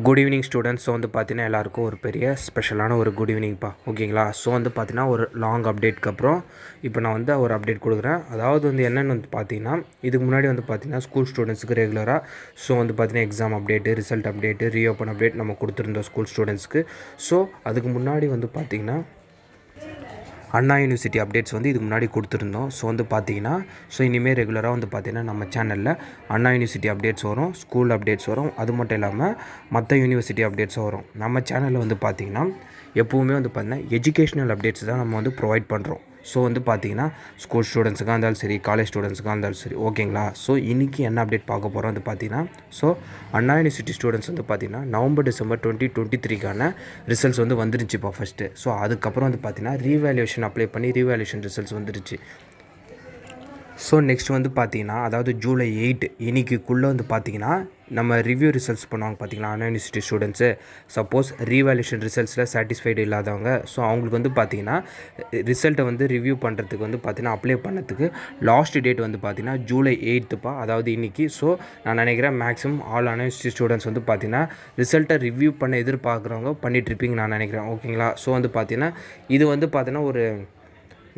Good evening students. So வந்து பார்த்தீங்கன்னா எல்லாருக்கும் ஒரு பெரிய ஸ்பெஷலான ஒரு குட் ஈவினிங்ப்பா, ஓகேங்களா. ஸோ வந்து பார்த்தீங்கன்னா ஒரு லாங் அப்டேட்க்கு அப்புறம் இப்போ நான் வந்து ஒரு அப்டேட் கொடுக்குறேன். அதாவது வந்து என்னென்னு வந்து பார்த்தீங்கன்னா, இதுக்கு முன்னாடி வந்து பார்த்தீங்கன்னா ஸ்கூல் ஸ்டூடெண்ட்ஸுக்கு ரெகுலராக ஸோ வந்து பார்த்தீங்கன்னா exam update, result update, reopen update நம்ம கொடுத்துருந்தோம் ஸ்கூல் ஸ்டூடெண்ட்ஸ்க்கு. ஸோ அதுக்கு முன்னாடி வந்து பார்த்தீங்கன்னா அண்ணா யூனிவர்சிட்டி அப்டேட்ஸ் வந்து இதுக்கு முன்னாடி கொடுத்துருந்தோம். ஸோ வந்து பார்த்தீங்கன்னா இனிமேல் ரெகுலராக வந்து பார்த்தீங்கன்னா நம்ம சேனலில் அண்ணா யூனிவர்சிட்டி அப்டேட்ஸ் வரும், ஸ்கூல் அப்டேட்ஸ் வரும், அது மட்டும் இல்லாமல் மற்ற யூனிவர்சிட்டி அப்டேட்ஸும் வரும். நம்ம சேனலில் வந்து பார்த்திங்கன்னா எப்போவுமே வந்து பார்த்திங்கன்னா எஜுகேஷ்னல் அப்டேட்ஸ் தான் நம்ம வந்து ப்ரொவைட் பண்ணுறோம். ஸோ வந்து பார்த்தீங்கன்னா ஸ்கூல் ஸ்டூடெண்ட்ஸுக்காக இருந்தாலும் சரி, காலேஜ் ஸ்டூடெண்ட்ஸுக்காக இருந்தாலும் சரி, ஓகேங்களா. ஸோ இன்றைக்கி என்ன அப்டேட் பார்க்க போகிறோம் வந்து பார்த்தீங்கன்னா, ஸோ அண்ணா யூனிவர்சிட்டி ஸ்டூடெண்ட்ஸ் வந்து பார்த்தீங்கன்னா நவம்பர் டிசம்பர் 2023க்கான ரிசல்ட்ஸ் வந்து வந்துருச்சுப்பா ஃபஸ்ட்டு. ஸோ அதுக்கப்புறம் வந்து பார்த்தீங்கன்னா ரீவேல்யூஷன் அப்ளை பண்ணி ரீவேல்யூஷன் ரிசல்ட்ஸ் வந்துருச்சு. ஸோ நெக்ஸ்ட் வந்து பார்த்தீங்கன்னா, அதாவது ஜூலை 8 இன்றைக்குள்ளே வந்து பார்த்தீங்கன்னா நம்ம ரிவ்யூ ரிசல்ட்ஸ் பண்ணுவாங்க பார்த்தீங்களா Anna university students. Suppose revaluation ரிசல்ட்ஸில் சாட்டிஸ்ஃபைடு இல்லாதவங்க, ஸோ அவங்களுக்கு வந்து பார்த்தீங்கன்னா ரிசல்ட்டை வந்து ரிவ்யூ பண்ணுறதுக்கு வந்து பார்த்தீங்கன்னா அப்ளை பண்ணதுக்கு லாஸ்ட் டேட் வந்து பார்த்தீங்கன்னா ஜூலை 8ப்பா, அதாவது இன்றைக்கி. ஸோ நான் நினைக்கிறேன் மேக்ஸிமம் ஆல் அண்ணா யூனிவர்சிட்டி ஸ்டூடெண்ட்ஸ் வந்து பார்த்தீங்கன்னா ரிசல்ட்டை ரிவ்யூ பண்ண எதிர்பார்க்குறவங்க பண்ணிகிட்ருப்பீங்க நான் நினைக்கிறேன், ஓகேங்களா. ஸோ வந்து பார்த்தீங்கன்னா இது வந்து பார்த்தீங்கன்னா ஒரு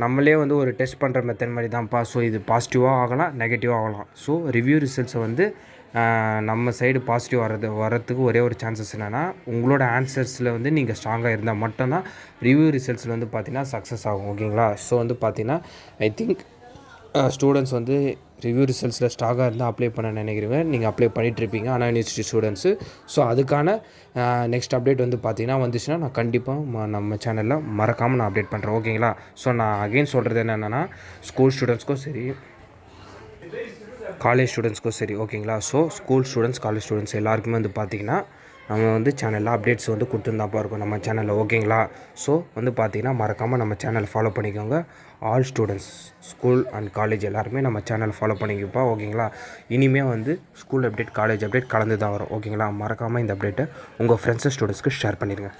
நம்மளே வந்து ஒரு டெஸ்ட் பண்ணுற மெத்தட் மாதிரி தான்ப்பா. ஸோ இது பாசிட்டிவாக ஆகலாம், நெகட்டிவாக ஆகலாம். ஸோ ரிவ்யூ ரிசல்ட்ஸை வந்து நம்ம சைடு பாசிட்டிவ் வரத்துக்கு ஒரே ஒரு சான்சஸ் என்னென்னா, உங்களோட ஆன்சர்ஸில் வந்து நீங்கள் ஸ்ட்ராங்காக இருந்தால் மட்டும்தான் ரிவ்யூ ரிசல்ட்ஸில் வந்து பார்த்திங்கன்னா சக்ஸஸ் ஆகும், ஓகேங்களா. ஸோ வந்து பார்த்திங்கன்னா ஐ திங்க் ஸ்டூடெண்ட்ஸ் வந்து ரிவ்யூ ரிசல்ட்ஸில் ஸ்ட்ராங்காக இருந்தால் அப்ளை பண்ண நினைக்கிறீங்க, நீங்கள் அப்ளை பண்ணிகிட்ருப்பீங்க அண்ணா யூனிவர்சிட்டி ஸ்டூடெண்ட்ஸு. ஸோ அதுக்கான நெக்ஸ்ட் அப்டேட் வந்து பார்த்தீங்கன்னா வந்துச்சுன்னா நான் கண்டிப்பாக நம்ம சேனலில் மறக்காமல் நான் அப்டேட் பண்ணுறேன், ஓகேங்களா. ஸோ நான் அகெயின் சொல்கிறது என்னென்னா, ஸ்கூல் ஸ்டூடெண்ட்ஸ்க்கும் சரி, காலேஜ் ஸ்டூடெண்ட்ஸ்க்கும் சரி, ஓகேங்களா. So school students, college students எல்லாருக்குமே வந்து பார்த்திங்கன்னா நம்ம வந்து சேனலில் அப்டேட்ஸ் வந்து கொடுத்துருந்தாப்பா இருக்கும் நம்ம சேனலில், ஓகேங்களா. ஸோ வந்து பார்த்திங்கன்னா மறக்காமல் நம்ம சேனலை ஃபாலோ பண்ணிக்கோங்க. All students school and college எல்லாருமே நம்ம சேனல் ஃபாலோ பண்ணிக்கப்பா, ஓகேங்களா. இனிமேல் வந்து ஸ்கூல் அப்டேட், காலேஜ் அப்டேட் கலந்து தான் வரும், ஓகேங்களா. மறக்காமல் இந்த அப்டேட்டை உங்கள் ஃப்ரெண்ட்ஸ் ஸ்டூடெண்ட்ஸ்க்கு ஷேர் பண்ணிடுங்க.